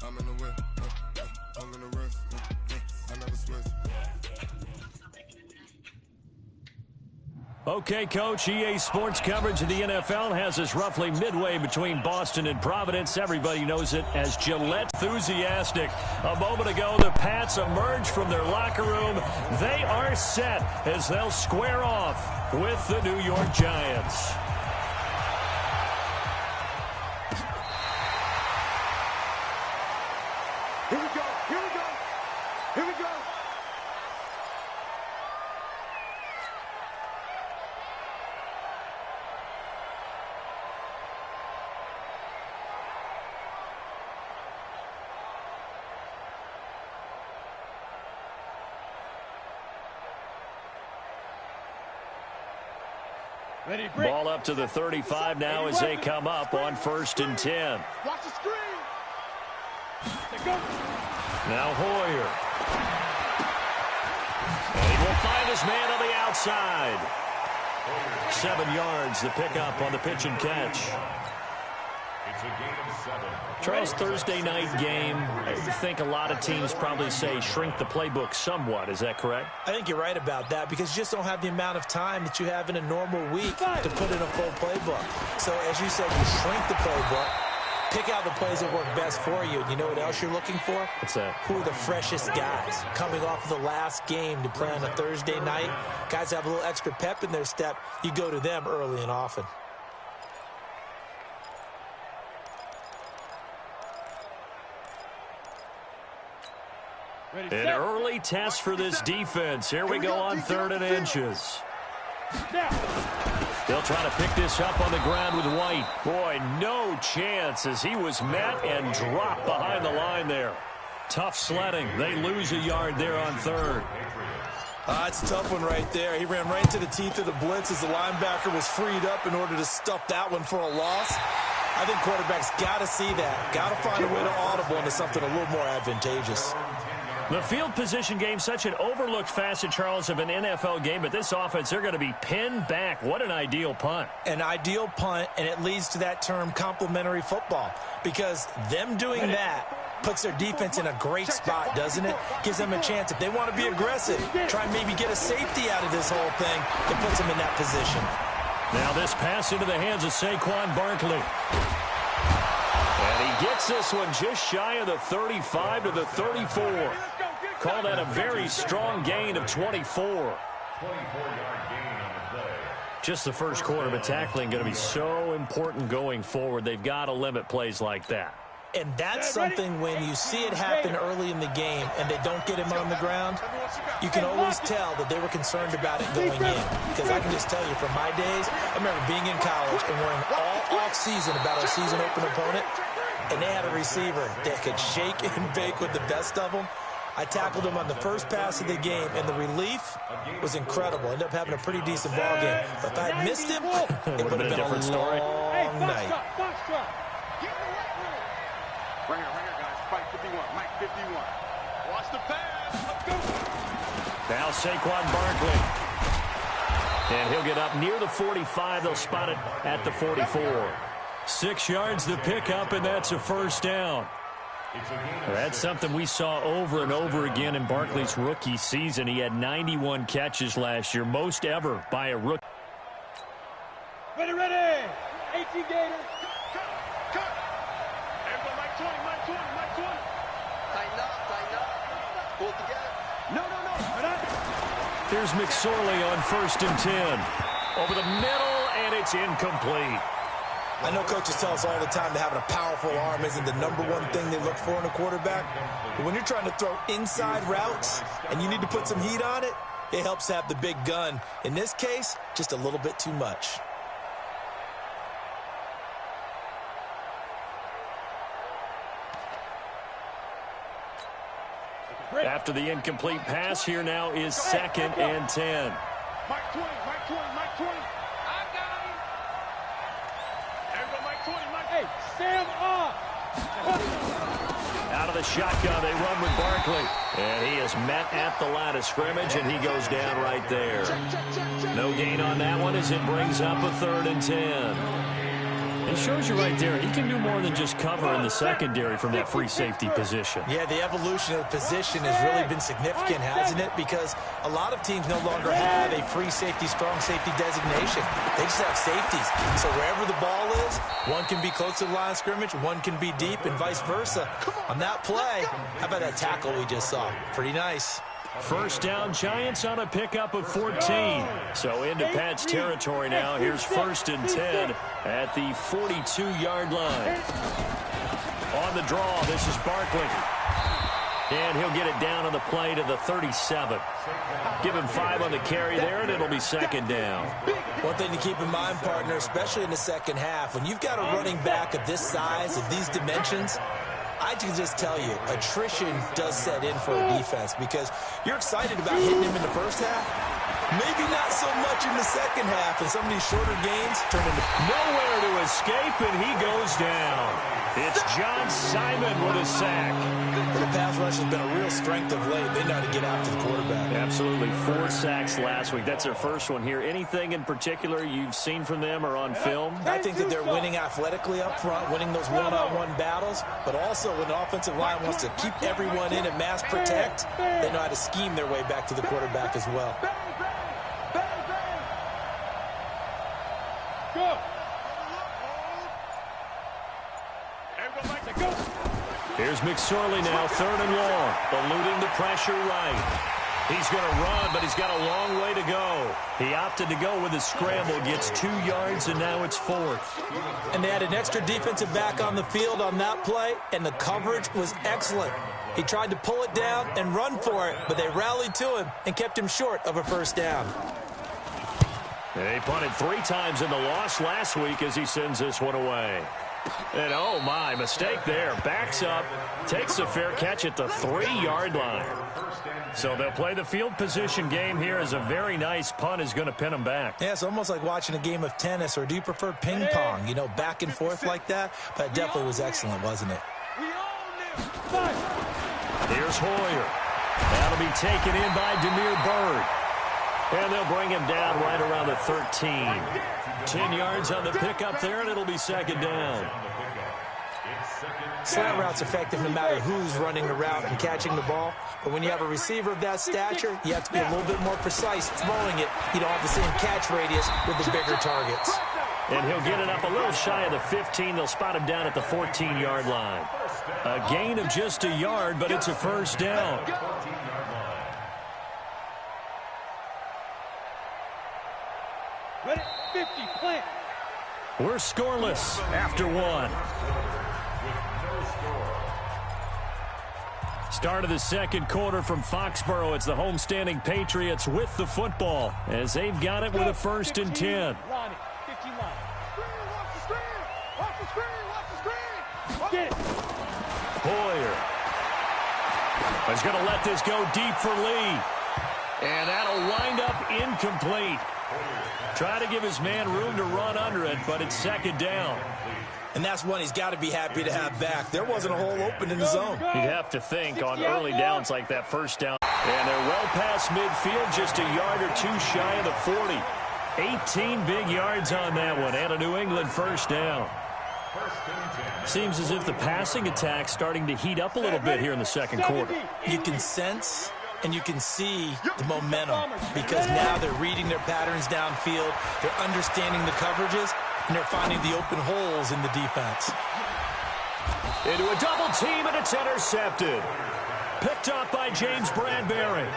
I'm in the whip. I'm in the wrist. I never switch. Okay, Coach, EA Sports coverage of the NFL has us roughly midway between Boston and Providence. Everybody knows it as Gillette. Enthusiastic. A moment ago, the Pats emerged from their locker room. They are set as they'll square off with the New York Giants. Here we go. Here we go. Here we go. Ball up to the 35 now as they come up on 1st and 10. Watch the screen. Now Hoyer. And he will find his man on the outside. 7 yards, the pickup on the pitch and catch. It's a gain of 7. Charles, Thursday night game, I think a lot of teams probably say shrink the playbook somewhat. Is that correct? I think you're right about that because you just don't have the amount of time that you have in a normal week to put in a full playbook. So, as you said, you shrink the playbook, pick out the plays that work best for you. You know what else you're looking for? What's that? Who are the freshest guys coming off the last game to play on a Thursday night? Guys have a little extra pep in their step. You go to them early and often. An early test for this defense. Here we go on 3rd and inches. They'll try to pick this up on the ground with White. Boy, no chance as he was met and dropped behind the line there. Tough sledding. They lose a yard there on 3rd. It's a tough one right there. He ran right into the teeth of the blitz as the linebacker was freed up in order to stuff that one for a loss. I think quarterbacks got to see that. Got to find a way to audible into something a little more advantageous. The field position game, such an overlooked facet, Charles, of an NFL game, but this offense, they're going to be pinned back. What an ideal punt. An ideal punt, and it leads to that term complementary football, because them doing that puts their defense in a great spot, doesn't it? Gives them a chance. If they want to be aggressive, try and maybe get a safety out of this whole thing, it puts them in that position. Now this pass into the hands of Saquon Barkley. And he gets this one just shy of the 35 to the 34. Call that a very strong gain of 24. 24-yard gain on the play. Just the first quarter, but tackling going to be so important going forward. They've got to limit plays like that. And that's something when you see it happen early in the game and they don't get him on the ground, you can always tell that they were concerned about it going in. Because I can just tell you from my days, I remember being in college and worrying all off-season about our season-open opponent, and they had a receiver that could shake and bake with the best of them. I tackled him on the first pass of the game, and the relief was incredible. Ended up having a pretty decent ball game. But if I had missed him, it would have been a different story. Night. Right here, guys. Fight 51. Mike 51. Watch the pass. Let's go. Now Saquon Barkley. And he'll get up near the 45. They'll spot it at the 44. 6 yards the pickup, and that's a first down. That's something we saw over and over again in Barkley's rookie season. He had 91 catches last year, most ever by a rookie. Ready. 18 Gators. Cut. Everybody, Mike 20. Tighten up. Pull it together. No. Here's McSorley on 1st and 10. Over the middle, and it's incomplete. I know coaches tell us all the time that having a powerful arm isn't the number one thing they look for in a quarterback. But when you're trying to throw inside routes and you need to put some heat on it, it helps have the big gun. In this case, just a little bit too much. After the incomplete pass, here now is 2nd and 10. Mike 20. I got him. Everybody, Mike 20. Hey, stand up. Out of the shotgun, they run with Barkley. And he is met at the line of scrimmage, and he goes down right there. No gain on that one as it brings up a 3rd and 10. It shows you right there, he can do more than just cover in the secondary from that free safety position. Yeah, the evolution of the position has really been significant, hasn't it? Because a lot of teams no longer have a free safety, strong safety designation. They just have safeties. So wherever the ball is, one can be close to the line of scrimmage, one can be deep, and vice versa. On that play, how about that tackle we just saw? Pretty nice. First down, Giants on a pickup of 14. So into Pat's territory now. Here's 1st and 10 at the 42-yard line. On the draw, this is Barkley. And he'll get it down on the play to the 37. Give him 5 on the carry there, and it'll be 2nd down. One thing to keep in mind, partner, especially in the second half, when you've got a running back of this size, of these dimensions, I can just tell you, attrition does set in for a defense because you're excited about hitting him in the first half. Maybe not so much in the second half, and some of these shorter gains turn into nowhere to escape, and he goes down. It's John Simon with a sack. The pass rush has been a real strength of late. They know how to get after the quarterback. Absolutely. 4 sacks last week. That's their first one here. Anything in particular you've seen from them or on film? I think that they're winning athletically up front, winning those one-on-one battles, but also when the offensive line wants to keep everyone in and mass protect, they know how to scheme their way back to the quarterback as well. Go. Here's McSorley now, 3rd and long, eluding the pressure right. He's going to run, but he's got a long way to go. He opted to go with a scramble, gets 2 yards, and now it's 4th. And they had an extra defensive back on the field on that play, and the coverage was excellent. He tried to pull it down and run for it, but they rallied to him and kept him short of a first down. They punted 3 times in the loss last week as he sends this one away. And oh my, mistake there. Backs up, takes a fair catch at the 3-yard line. So they'll play the field position game here as a very nice punt is going to pin them back. Yeah, it's almost like watching a game of tennis, or do you prefer ping pong, you know, back and forth like that? But it definitely was excellent, wasn't it? Here's Hoyer. That'll be taken in by Demir Bird. And they'll bring him down right around the 13. 10 yards on the pickup there, and it'll be 2nd down. Slant route's effective no matter who's running the route and catching the ball. But when you have a receiver of that stature, you have to be a little bit more precise throwing it. You don't have the same catch radius with the bigger targets. And he'll get it up a little shy of the 15. They'll spot him down at the 14-yard line. A gain of just a yard, but it's a first down. Ready, 50, plant. We're scoreless after 1. Start of the second quarter from Foxborough. It's the homestanding Patriots with the football as they've got it with a 1st and 10. Ronnie, 15 line. Watch the screen! Watch the screen! Watch the screen! Get it! Hoyer is going to let this go deep for Lee. And that'll wind up incomplete. Try to give his man room to run under it, but it's 2nd down. And that's one he's got to be happy to have back. There wasn't a hole open in the zone. You'd have to think on early downs like that first down. And they're well past midfield, just a yard or 2 shy of the 40. 18 big yards on that one, and a New England first down. Seems as if the passing attack's starting to heat up a little bit here in the second quarter. You can sense and you can see the momentum because now they're reading their patterns downfield, they're understanding the coverages, and they're finding the open holes in the defense. Into a double team, and it's intercepted. Picked up by James Bradbury.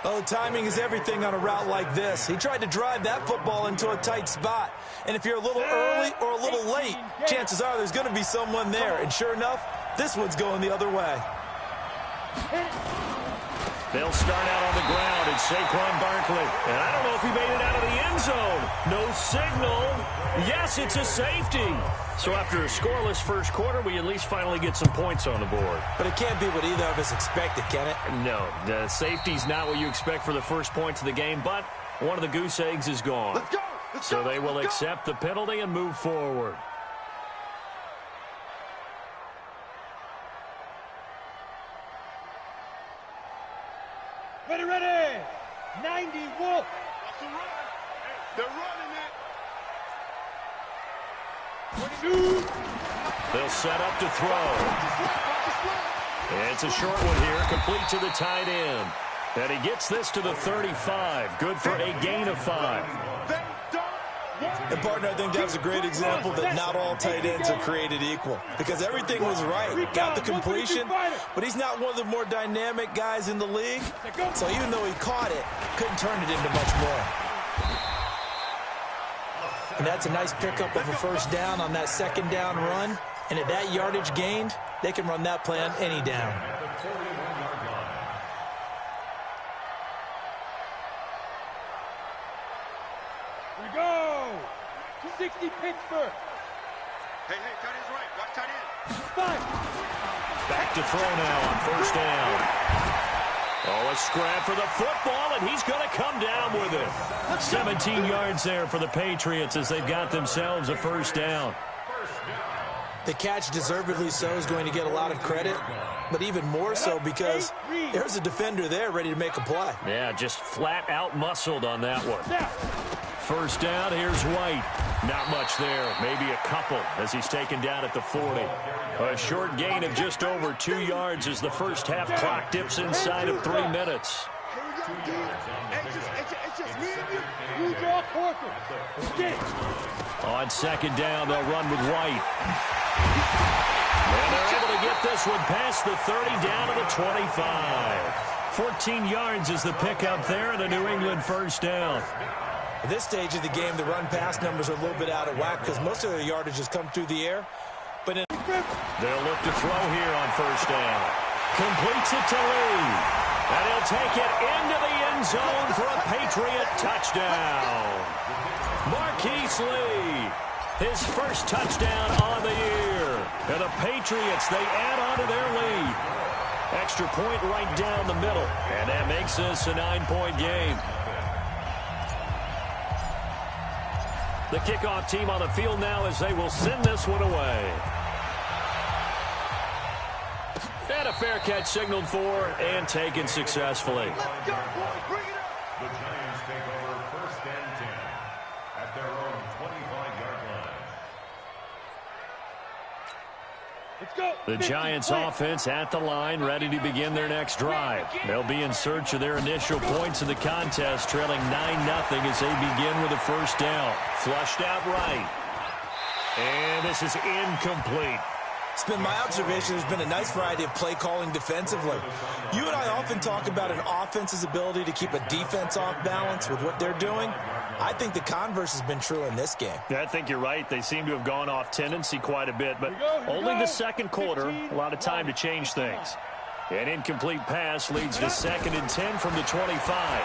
Oh, timing is everything on a route like this. He tried to drive that football into a tight spot. And if you're a little early or a little late, chances are there's going to be someone there. And sure enough, this one's going the other way. They'll start out on the ground, and Saquon Barkley. And I don't know if he made it out of the end zone. No signal. Yes, it's a safety. So after a scoreless first quarter, we at least finally get some points on the board. But it can't be what either of us expected, can it? No, the safety's not what you expect for the first points of the game, but one of the goose eggs is gone. So they will accept the penalty and move forward. Ready, ready. 90 Wolf. They're running it. They'll set up to throw. It's a short one here, complete to the tight end. And he gets this to the 35. Good for a gain of 5. And, partner, I think that was a great example that not all tight ends are created equal. Because everything was right. Got the completion, but he's not one of the more dynamic guys in the league. So even though he caught it, couldn't turn it into much more. And that's a nice pickup of a first down on that second down run. And at that yardage gained, they can run that play on any down. Here we go. 260 Pittsburgh. Hey, tight end's right. Watch tight end. 5. Back to throw now on first down. Oh, a scrap for the football, and he's going to come down with it. 17 yards there for the Patriots as they've got themselves a first down. The catch, deservedly so, is going to get a lot of credit, but even more so because there's a defender there ready to make a play. Yeah, just flat out muscled on that one. First down, here's White. Not much there, maybe a couple as he's taken down at the 40. A short gain of just over 2 yards as the first half clock dips inside of 3 minutes. On second down, they'll run with White. And they're able to get this one past the 30 down to the 25. 14 yards is the pickup there and a New England first down. At this stage of the game, the run-pass numbers are a little bit out of whack because most of their yardage has come through the air. But they'll look to throw here on first down. Completes it to Lee. And he'll take it into the end zone for a Patriot touchdown. Marquise Lee, his first touchdown on the year. And the Patriots, they add on to their lead. Extra point right down the middle. And that makes this a 9-point game. The kickoff team on the field now as they will send this one away. And a fair catch signaled for and taken successfully. Let's go, boys. Bring it up. The Giants take over first and 10 at their own 25-yard line. Let's go. The Giants offense at the line, ready to begin their next drive. They'll be in search of their initial points in the contest, trailing 9-0 as they begin with a first down. Flushed out right. And this is incomplete. it's been my observation there's been a nice variety of play calling defensively. You and I often talk about an offense's ability to keep a defense off balance with what they're doing. I think the converse has been true in this game. Yeah, I think you're right. They seem to have gone off tendency quite a bit, but only the second quarter, a lot of time to change things. An incomplete pass leads to 2nd and 10 from the 25.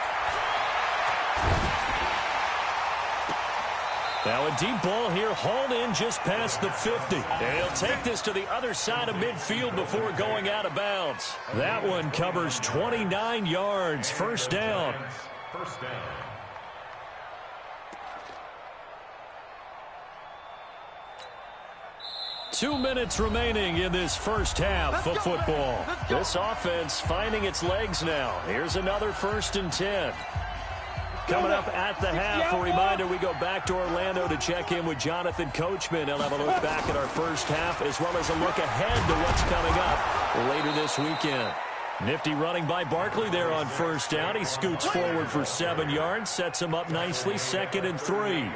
Now a deep ball here, hauled in just past the 50. And he'll take this to the other side of midfield before going out of bounds. That one covers 29 yards. First down. First down. Two minutes remaining in this first half of football. This offense finding its legs now. Here's another 1st and 10. Coming up at the half, a reminder, we go back to Orlando to check in with Jonathan Coachman. He'll have a look back at our first half as well as a look ahead to what's coming up later this weekend. Nifty running by Barkley there on first down. He scoots forward for 7 yards, sets him up nicely, 2nd and 3.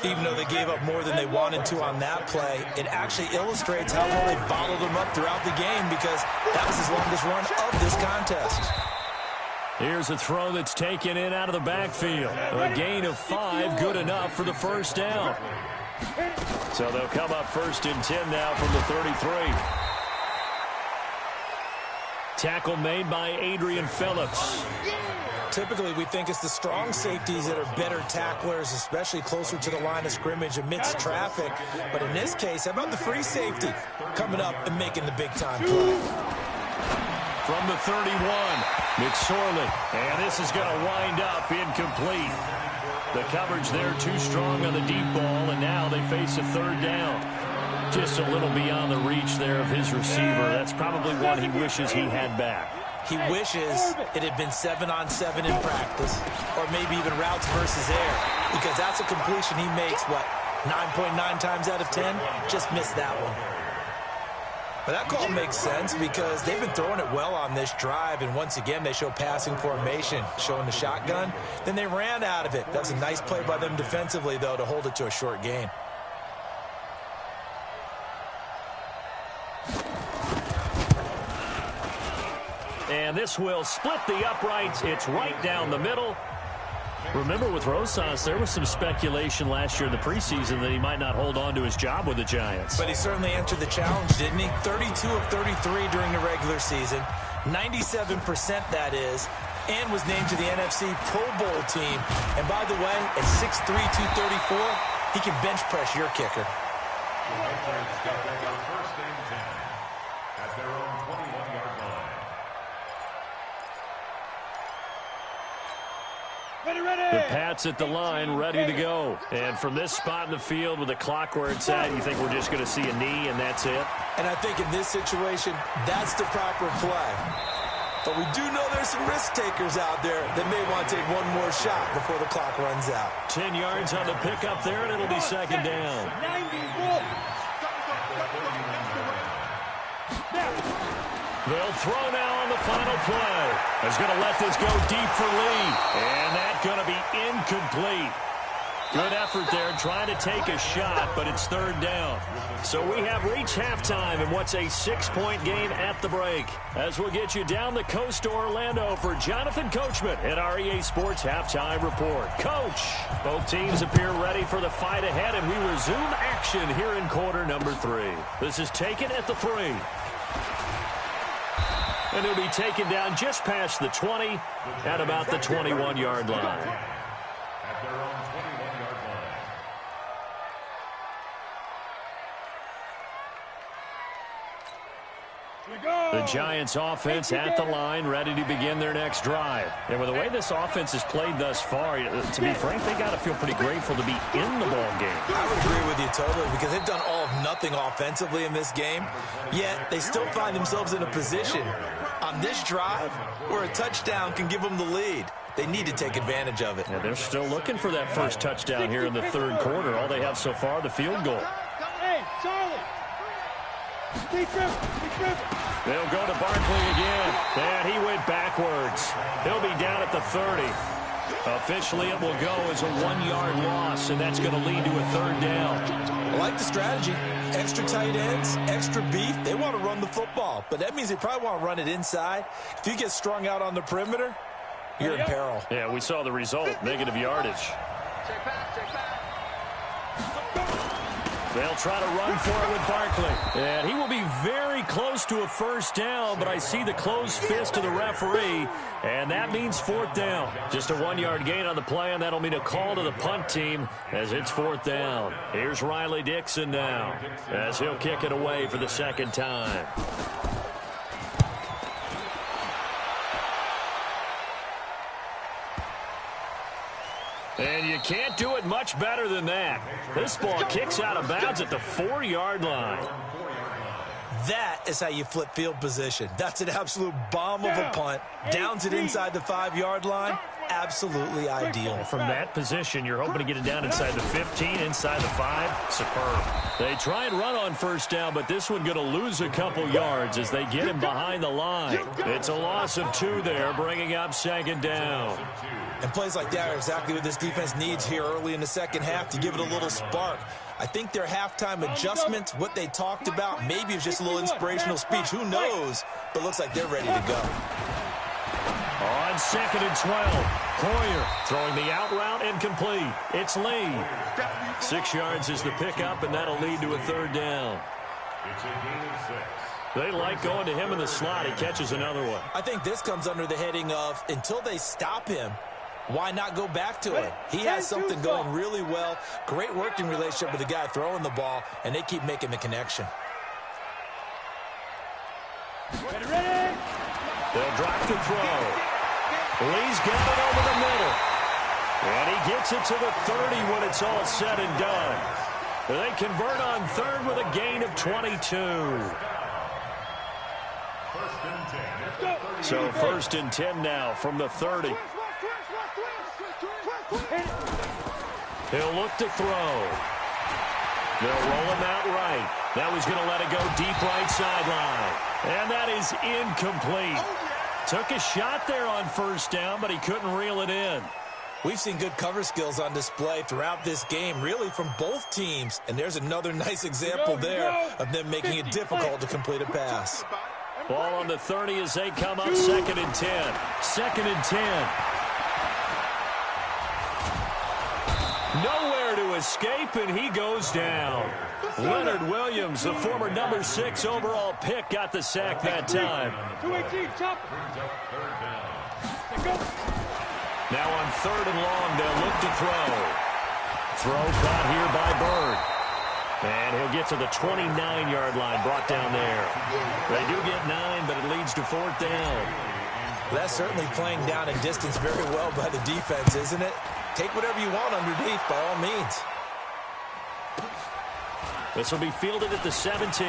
Even though they gave up more than they wanted to on that play, it actually illustrates how well they bottled them up throughout the game because that was his longest run of this contest. Here's a throw that's taken in out of the backfield. A gain of 5, good enough for the first down. So they'll come up 1st and 10 now from the 33. Tackle made by Adrian Phillips. Typically, we think it's the strong safeties that are better tacklers, especially closer to the line of scrimmage amidst traffic. But in this case, how about the free safety coming up and making the big-time play? From the 31, McSorley. And this is going to wind up incomplete. The coverage there too strong on the deep ball, and now they face a 3rd down. Just a little beyond the reach there of his receiver. That's probably one he wishes he had back. He wishes it had been 7-on-7 in practice, or maybe even routes versus air, because that's a completion he makes, 9.9 times out of 10, just missed that one. But that call makes sense because they've been throwing it well on this drive, and once again, they show passing formation, showing the shotgun. Then they ran out of it. That was a nice play by them defensively, though, to hold it to a short gain. And this will split the uprights. It's right down the middle. Remember, with Rosas, there was some speculation last year in the preseason that he might not hold on to his job with the Giants. But he certainly answered the challenge, didn't he? 32 of 33 during the regular season, 97% that is, and was named to the NFC Pro Bowl team. And by the way, at 6'3", 234, he can bench press your kicker. First and 10 at their own 21-yard line. The Pats at the line, ready to go. And from this spot in the field with the clock where it's at, you think we're just going to see a knee and that's it? And I think in this situation, that's the proper play. But we do know there's some risk takers out there that may want to take one more shot before the clock runs out. 10 yards on the pickup there, and it'll be second down. They'll throw now on the final play. He's going to let this go deep for Lee. And that's going to be incomplete. Good effort there trying to take a shot, but it's third down. So we have reached halftime in what's a 6-point game at the break. As we'll get you down the coast to Orlando for Jonathan Coachman at our EA Sports Halftime Report. Coach, both teams appear ready for the fight ahead, and we resume action here in quarter number 3. This is taken at the 3. And he'll be taken down just past the 20 at about the 21-yard line. At their own 21-yard line. The Giants offense at the line, ready to begin their next drive. And with the way this offense has played thus far, to be frank, they got to feel pretty grateful to be in the ball game. I would agree with you totally because they've done all of nothing offensively in this game, yet they still find themselves in a position on this drive where a touchdown can give them the lead. They need to take advantage of it. Yeah, they're still looking for that first touchdown here in the third quarter. All they have so far, the field goal. Hey, Charlie. They'll go to Barkley again, and he went backwards. He'll be down at the 30. Officially, it will go as a 1-yard loss, and that's going to lead to a third down. I like the strategy. Extra tight ends, extra beef. They want to run the football, but that means they probably want to run it inside. If you get strung out on the perimeter, you're in peril. Yeah, we saw the result, negative yardage. Check back, check back. They'll try to run for it with Barkley. And he will be very close to a first down, but I see the closed fist of the referee, and that means fourth down. Just a 1-yard gain on the play, and that'll mean a call to the punt team as it's fourth down. Here's Riley Dixon now as he'll kick it away for the second time. And you can't do it much better than that. This ball kicks out of bounds at the 4-yard line. That is how you flip field position. That's an absolute bomb of a punt. Downs it inside the 5-yard line. Absolutely ideal. From that position, you're hoping to get it down inside the 15, inside the 5. Superb. They try and run on first down, but this one going to lose a couple yards as they get him behind the line. It's a loss of 2 there, bringing up second down. And plays like that are exactly what this defense needs here early in the second half to give it a little spark. I think their halftime adjustments, what they talked about, maybe it's just a little inspirational speech. Who knows? But looks like they're ready to go. On second and 12, Hoyer throwing the out route incomplete. It's Lee. 6 yards is the pickup, and that'll lead to a third down. It's a gain of 6. They like going to him in the slot. He catches another one. I think this comes under the heading of until they stop him, why not go back to him? He has something going really well. Great working relationship with the guy throwing the ball, and they keep making the connection. Ready? They'll drop the throw. Lee's got it over the middle. And he gets it to the 30 when it's all said and done. They convert on third with a gain of 22. So first and 10 now from the 30. He'll look to throw. They'll roll him out right. Now he's going to let it go deep right sideline. And that is incomplete. Took a shot there on first down, but he couldn't reel it in. We've seen good cover skills on display throughout this game, really from both teams. And there's another nice example there of them making it difficult to complete a pass. Ball on the 30 as they come up 2nd and 10. 2nd and 10. Nowhere to escape, and he goes down. Leonard Williams, the former number 6 overall pick, got the sack that time. 218, chop. Now on 3rd and long, they'll look to throw. Throw caught here by Bird. And he'll get to the 29-yard line, brought down there. They do get 9, but it leads to 4th down. That's certainly playing down in distance very well by the defense, isn't it? Take whatever you want underneath, by all means. This will be fielded at the 17.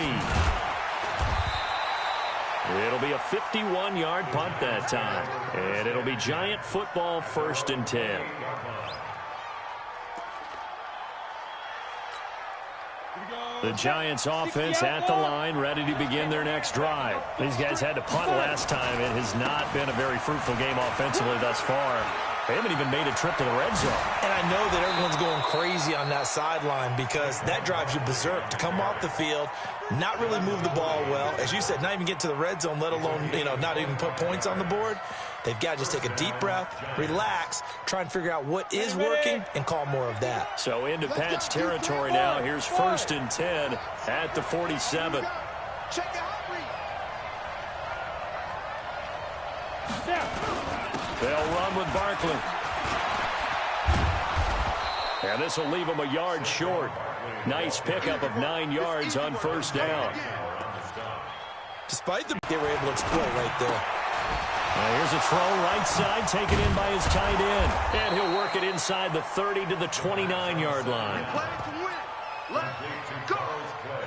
It'll be a 51-yard punt that time. And it'll be Giant football 1st and 10. The Giants offense at the line, ready to begin their next drive. These guys had to punt last time. It has not been a very fruitful game offensively thus far. They haven't even made a trip to the red zone. And I know that everyone's going crazy on that sideline because that drives you berserk to come off the field, not really move the ball well. As you said, not even get to the red zone, let alone, not even put points on the board. They've got to just take a deep breath, relax, try and figure out what is working, and call more of that. So into Pat's territory now. Here's 1st and 10 at the 47. They'll run with Barkley. And this will leave them a yard short. Nice pickup of 9 yards on 1st down. Despite they were able to exploit right there. Here's a throw right side, taken in by his tight end. And he'll work it inside the 30 to the 29-yard line.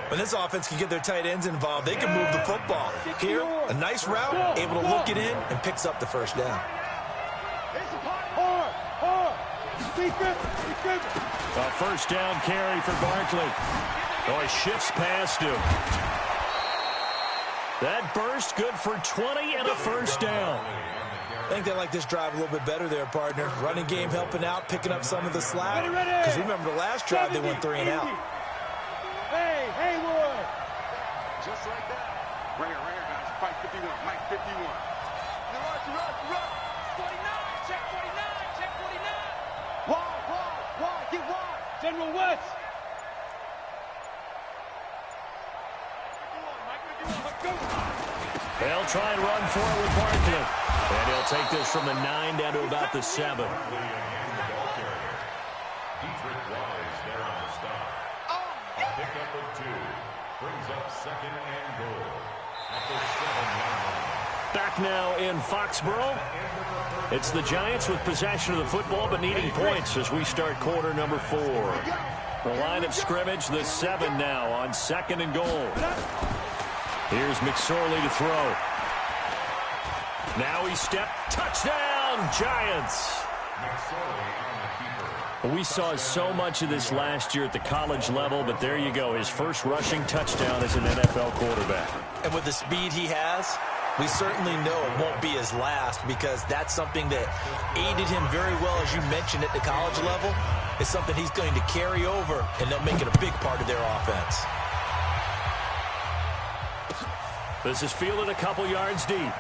When this offense can get their tight ends involved, they can move the football. Here, a nice route, able to look it in, and picks up the 1st down. A 1st down carry for Barkley. Oh, he shifts past him. That burst good for 20 and a 1st down. I think they like this drive a little bit better there, partner. Running game helping out, picking up some of the slack. Because remember the last drive, they went 3 and out. Hey, Haywood. Just like that. Right here, guys. Fight 51. Mike 51. Run. 49. Check 49. Check 49. Wide. Get wide. General West. They'll try and run for it with Barkley. And he'll take this from the 9 down to about the 7. Pickup of 2 brings up 2nd and goal at the 7-yard line. Back now in Foxborough. It's the Giants with possession of the football but needing points as we start quarter number 4. The line of scrimmage, the 7 now on 2nd and goal. Here's McSorley to throw. Now he stepped. Touchdown, Giants. We saw so much of this last year at the college level, but there you go. His first rushing touchdown as an NFL quarterback. And with the speed he has, we certainly know it won't be his last because that's something that aided him very well, as you mentioned, at the college level. It's something he's going to carry over, and they'll make it a big part of their offense. This is fielded a couple yards deep.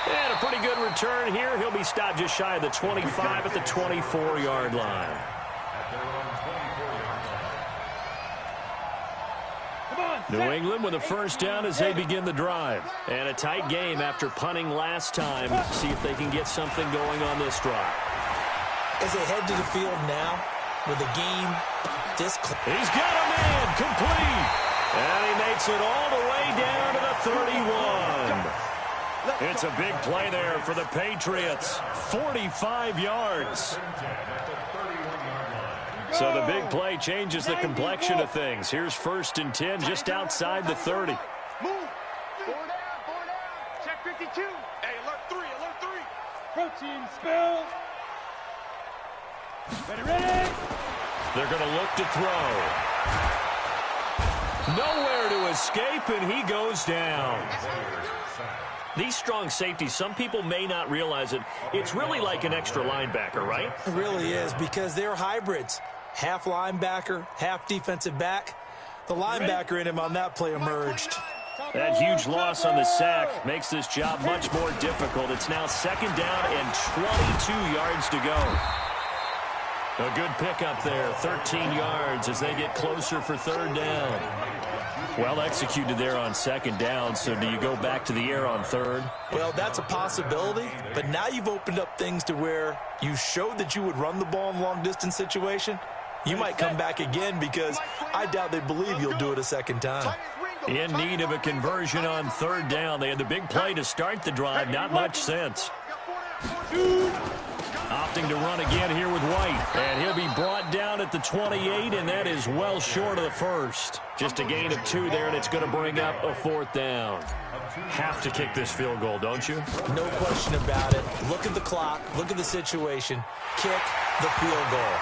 And a pretty good return here. He'll be stopped just shy of the 25 at the 24-yard line. New England with a 1st down as they begin the drive. And a tight game after punting last time. See if they can get something going on this drive. As they head to the field now with the game this close. He's got a man complete. And he makes it all the way down to the 31. It's a big play there for the Patriots. 45 yards. So the big play changes the complexion of things. Here's 1st and 10 just outside the 30. Move. 4 down. Check 52. Hey, alert 3. Protein spill. Ready. They're going to look to throw. Nowhere to escape, and he goes down. These strong safeties, some people may not realize it. It's really like an extra linebacker, right? It really is, because they're hybrids. Half linebacker, half defensive back. The linebacker in him on that play emerged. That huge loss on the sack makes this job much more difficult. It's now 2nd down and 22 yards to go. A good pickup there, 13 yards as they get closer for 3rd down. Well executed there on 2nd down, so do you go back to the air on 3rd? Well, that's a possibility, but now you've opened up things to where you showed that you would run the ball in a long-distance situation. You might come back again because I doubt they believe you'll do it a 2nd time. In need of a conversion on 3rd down. They had the big play to start the drive. Not much sense. Opting to run again here with White. And he'll be brought down at the 28, and that is well short of the first. Just a gain of 2 there, and it's going to bring up a 4th down. Have to kick this field goal, don't you? No question about it. Look at the clock. Look at the situation. Kick the field goal.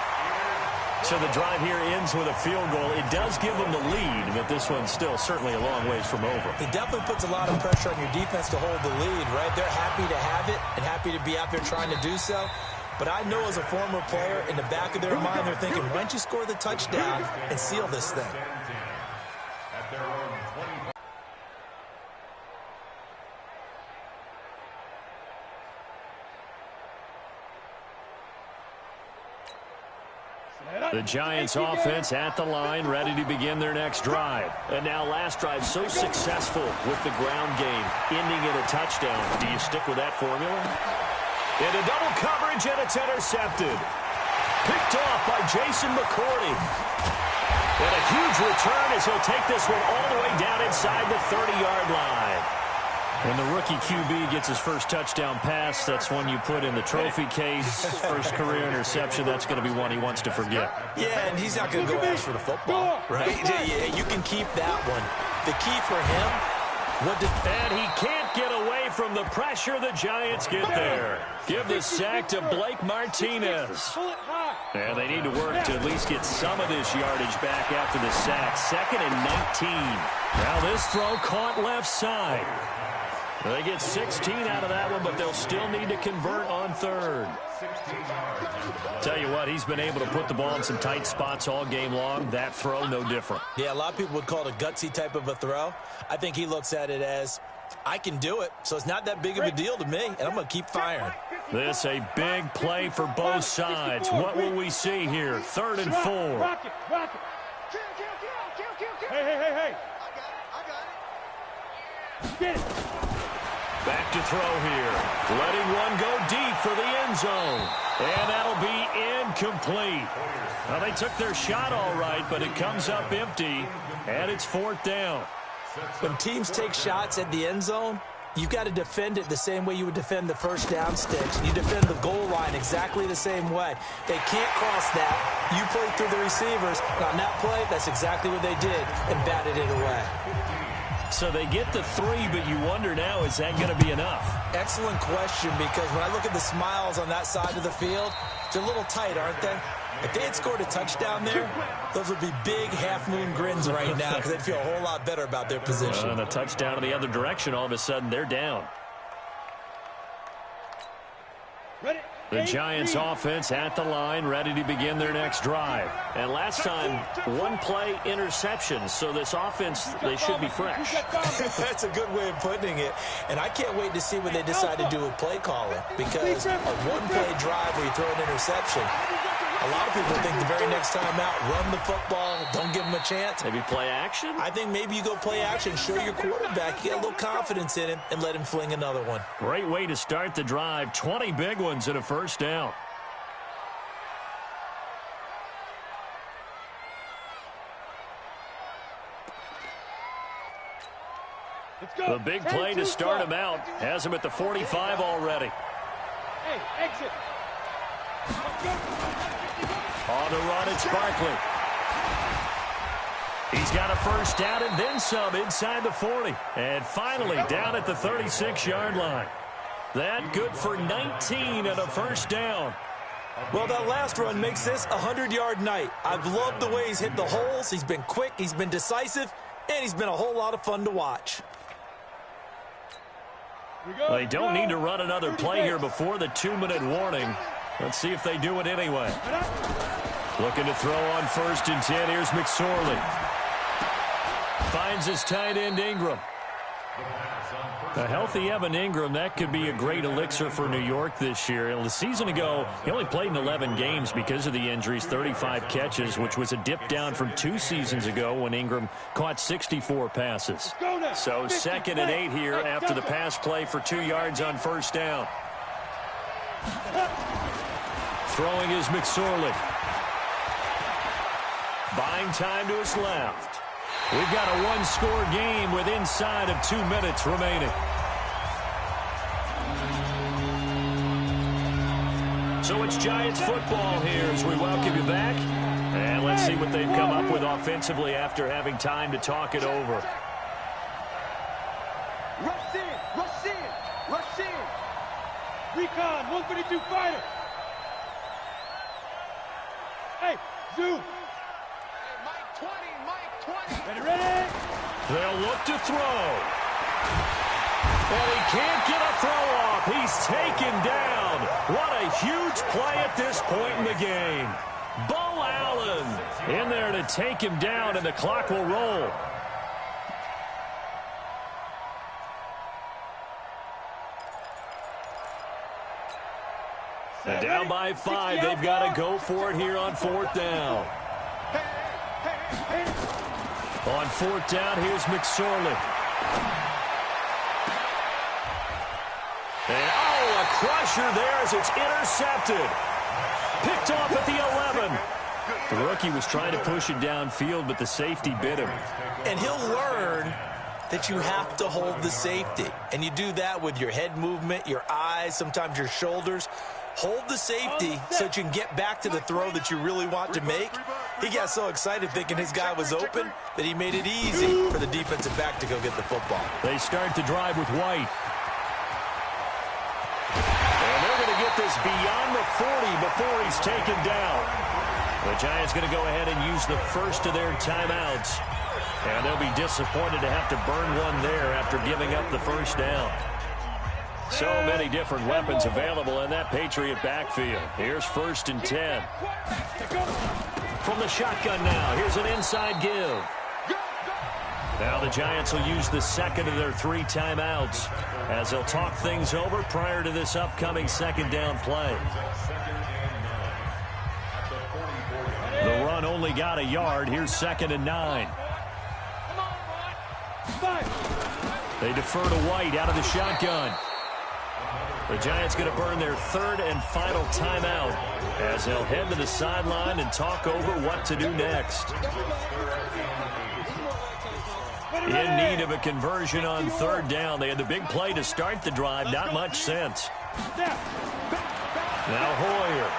So the drive here ends with a field goal. It does give them the lead, but this one's still certainly a long ways from over. It definitely puts a lot of pressure on your defense to hold the lead, right? They're happy to have it and happy to be out there trying to do so. But I know as a former player, in the back of their mind, they're thinking, why don't you score the touchdown and seal this thing? The Giants offense at the line, ready to begin their next drive. And now last drive so successful with the ground game, ending in a touchdown. Do you stick with that formula? Into double coverage, and it's intercepted. Picked off by Jason McCourty. And a huge return as he'll take this one all the way down inside the 30-yard line. When the rookie QB gets his first touchdown pass, that's one you put in the trophy case. First career interception, that's going to be one he wants to forget. Yeah, and he's not going to go ask for the football, right? Yeah, you can keep that one. The key for him, and he can't get away from the pressure. The Giants get there. Give the sack to Blake Martinez. And they need to work to at least get some of this yardage back after the sack. 2nd and 19. Now this throw caught left side. They get 16 out of that one, but they'll still need to convert on 3rd. Tell you what, he's been able to put the ball in some tight spots all game long. That throw, no different. Yeah, a lot of people would call it a gutsy type of a throw. I think he looks at it as, I can do it, so it's not that big of a deal to me, and I'm going to keep firing. This a big play for both sides. What will we see here? 3rd and 4. Rock it. Hey. Get it. Back to throw here. Letting one go deep for the end zone. And that'll be incomplete. Well, they took their shot all right, but it comes up empty, and it's 4th down. When teams take shots at the end zone, you've got to defend it the same way you would defend the first down sticks. You defend the goal line exactly the same way. They can't cross that. You play through the receivers. And on that play, that's exactly what they did and batted it away. So they get the 3, but you wonder now, is that going to be enough? Excellent question, because when I look at the smiles on that side of the field, they're a little tight, aren't they? If they had scored a touchdown there, those would be big half-moon grins right now because they'd feel a whole lot better about their position. And a touchdown in the other direction, all of a sudden they're down. The Giants offense at the line, ready to begin their next drive. And last time, one play interception. So this offense, they should be fresh. That's a good way of putting it. And I can't wait to see what they decide to do with play calling. Because a one-play drive where you throw an interception, a lot of people think the very next time out, run the football, don't give them a chance. Maybe play action? I think maybe you go play action, show your quarterback, get a little confidence in him, and let him fling another one. Great way to start the drive. 20 big ones and a first down. The big play to start him out. Has him at the 45 already. Hey, exit. On the run, it's Barkley. He's got a first down and then some inside the 40. And finally down at the 36-yard line. That good for 19 and a first down. Well, that last run makes this a 100-yard night. I've loved the way he's hit the holes. He's been quick, he's been decisive, and he's been a whole lot of fun to watch. They don't need to run another play here before the 2-minute warning. Let's see if they do it anyway. Looking to throw on 1st and 10. Here's McSorley. Finds his tight end Ingram. A healthy Evan Ingram, that could be a great elixir for New York this year. The season ago, he only played in 11 games because of the injuries, 35 catches, which was a dip down from 2 seasons ago when Ingram caught 64 passes. So 2nd and 8 here after the pass play for 2 yards on 1st down. Throwing is McSorley. Buying time to his left. We've got a 1-score game with inside of 2 minutes remaining. So it's Giants football here as we welcome you back. And let's see what they've come up with offensively after having time to talk it over. Rush in, rush in, rush in. Recon, 152 fighter. Hey, zoom. Ready? They'll look to throw. And he can't get a throw off. He's taken down. What a huge play at this point in the game. Bo Allen in there to take him down, and the clock will roll. And down by 5. They've got to go for it here on 4th down. On 4th down, here's McSorley. And, a crusher there as it's intercepted. Picked off at the 11. The rookie was trying to push it downfield, but the safety bit him. And he'll learn that you have to hold the safety. And you do that with your head movement, your eyes, sometimes your shoulders. Hold the safety so that you can get back to the throw that you really want to make. He got so excited thinking his guy was open that he made it easy for the defensive back to go get the football. They start the drive with White. And they're going to get this beyond the 40 before he's taken down. The Giants going to go ahead and use the first of their timeouts. And they'll be disappointed to have to burn one there after giving up the 1st down. So many different weapons available in that Patriot backfield. Here's 1st and 10. From the shotgun now, here's an inside give. Now the Giants will use the 2nd of their 3 timeouts as they'll talk things over prior to this upcoming 2nd down play. The run only got a yard. Here's 2nd and 9. They defer to White out of the shotgun. The Giants going to burn their 3rd and final timeout as they'll head to the sideline and talk over what to do next. In need of a conversion on 3rd down. They had the big play to start the drive. Not much sense. Now Hoyer.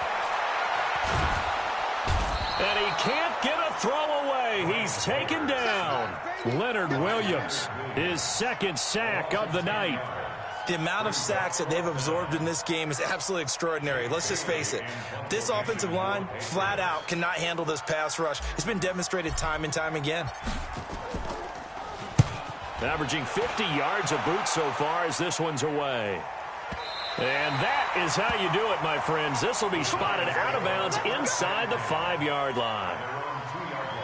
And he can't get a throw away. He's taken down. Leonard Williams, his 2nd sack of the night. The amount of sacks that they've absorbed in this game is absolutely extraordinary. Let's just face it. This offensive line, flat out, cannot handle this pass rush. It's been demonstrated time and time again. Averaging 50 yards a boot so far as this one's away. And that is how you do it, my friends. This will be spotted out of bounds inside the 5-yard line.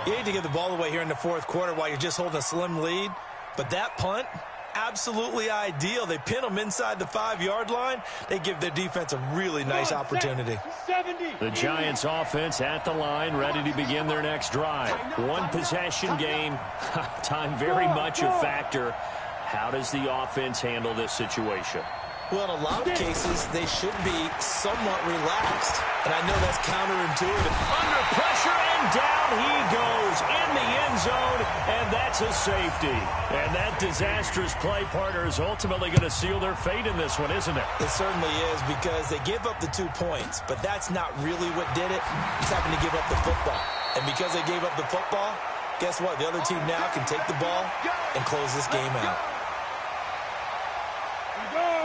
You hate to give the ball away here in the 4th quarter while you're just holding a slim lead, but that punt, absolutely ideal. They pin them inside the 5-yard line. They give their defense a really nice opportunity. The Giants offense at the line, ready to begin their next drive. 1 possession game. Time very much a factor. How does the offense handle this situation? Well, in a lot of cases, they should be somewhat relaxed. And I know that's counterintuitive. Under pressure, and down he goes in the end zone, and that's a safety. And that disastrous play, partner, is ultimately going to seal their fate in this one, isn't it? It certainly is, because they gave up the 2 points, but that's not really what did it. It's happened to give up the football. And because they gave up the football, guess what? The other team now can take the ball and close this game out.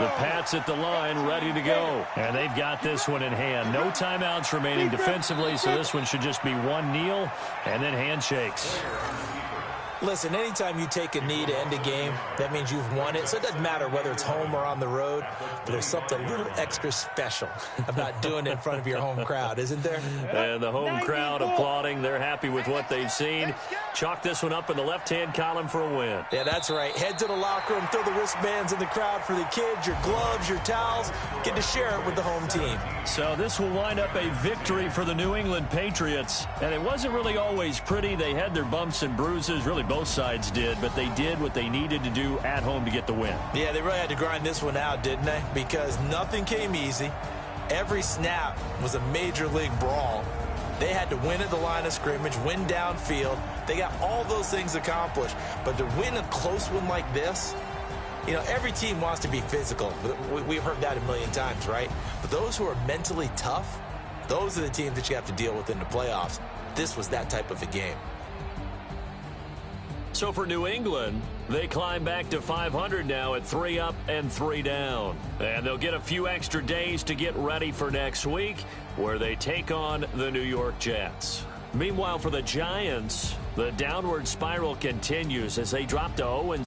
The Pats at the line, ready to go. And they've got this one in hand. No timeouts remaining defensively, so this one should just be one kneel and then handshakes. Listen, anytime you take a knee to end a game, that means you've won it. So it doesn't matter whether it's home or on the road, but there's something a little extra special about doing it in front of your home crowd, isn't there? And the home crowd applauding. They're happy with what they've seen. Chalk this one up in the left-hand column for a win. Yeah, that's right. Head to the locker room, throw the wristbands in the crowd for the kids, your gloves, your towels. Get to share it with the home team. So this will wind up a victory for the New England Patriots. And it wasn't really always pretty. They had their bumps and bruises. Really, both sides did. But they did what they needed to do at home to get the win. Yeah, they really had to grind this one out, didn't they? Because nothing came easy. Every snap was a major league brawl. They had to win at the line of scrimmage, win downfield. They got all those things accomplished. But to win a close one like this, you know, every team wants to be physical. We've heard that a million times, right? But those who are mentally tough, those are the teams that you have to deal with in the playoffs. This was that type of a game. So for New England, they climb back to 500 now at 3 up and 3 down. And they'll get a few extra days to get ready for next week, where they take on the New York Jets. Meanwhile, for the Giants, the downward spiral continues as they drop to 0-.